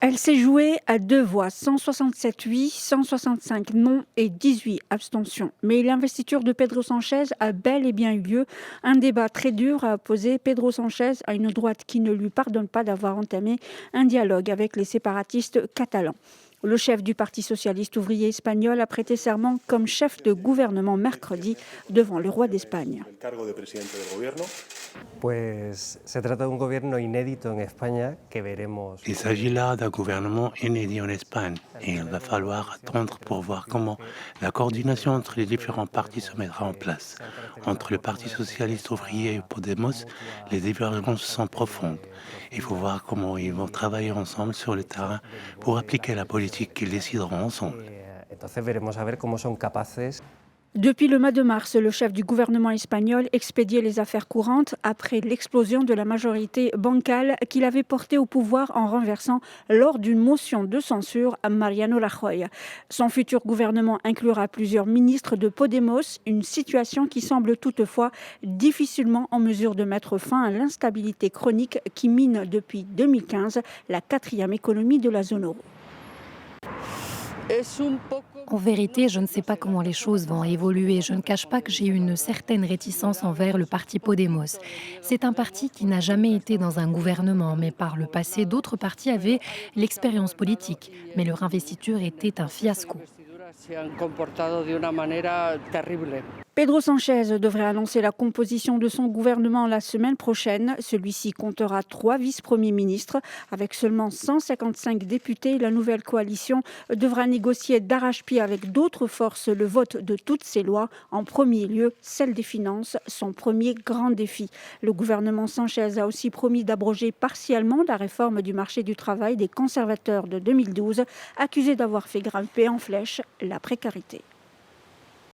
Elle s'est jouée à deux voix, 167 oui, 165 non et 18 abstentions. Mais l'investiture de Pedro Sánchez a bel et bien eu lieu. Un débat très dur a opposé Pedro Sánchez à une droite qui ne lui pardonne pas d'avoir entamé un dialogue avec les séparatistes catalans. Le chef du Parti socialiste ouvrier espagnol a prêté serment comme chef de gouvernement mercredi devant le roi d'Espagne. Pues se trata de un gobierno inédito en España que veremos. Il s'agit là d'un gouvernement inédit en Espagne et il va falloir attendre pour voir comment la coordination entre les différents partis se mettra en place. Entre le Parti socialiste ouvrier et Podemos, les divergences sont profondes. Il faut voir comment ils vont travailler ensemble sur le terrain pour appliquer la politique qu'ils décideront ensemble. Entonces veremos a ver cómo son capaces. Depuis le mois de mars, le chef du gouvernement espagnol expédiait les affaires courantes après l'explosion de la majorité bancale qu'il avait portée au pouvoir en renversant lors d'une motion de censure à Mariano Rajoy. Son futur gouvernement inclura plusieurs ministres de Podemos, une situation qui semble toutefois difficilement en mesure de mettre fin à l'instabilité chronique qui mine depuis 2015 la quatrième économie de la zone euro. En vérité, je ne sais pas comment les choses vont évoluer. Je ne cache pas que j'ai une certaine réticence envers le parti Podemos. C'est un parti qui n'a jamais été dans un gouvernement, mais par le passé, d'autres partis avaient l'expérience politique. Mais leur investiture était un fiasco. Pedro Sánchez devrait annoncer la composition de son gouvernement la semaine prochaine. Celui-ci comptera 3 vice-premiers ministres. Avec seulement 155 députés, la nouvelle coalition devra négocier d'arrache-pied avec d'autres forces le vote de toutes ces lois. En premier lieu, celle des finances, son premier grand défi. Le gouvernement Sánchez a aussi promis d'abroger partiellement la réforme du marché du travail des conservateurs de 2012, accusés d'avoir fait grimper en flèche la précarité.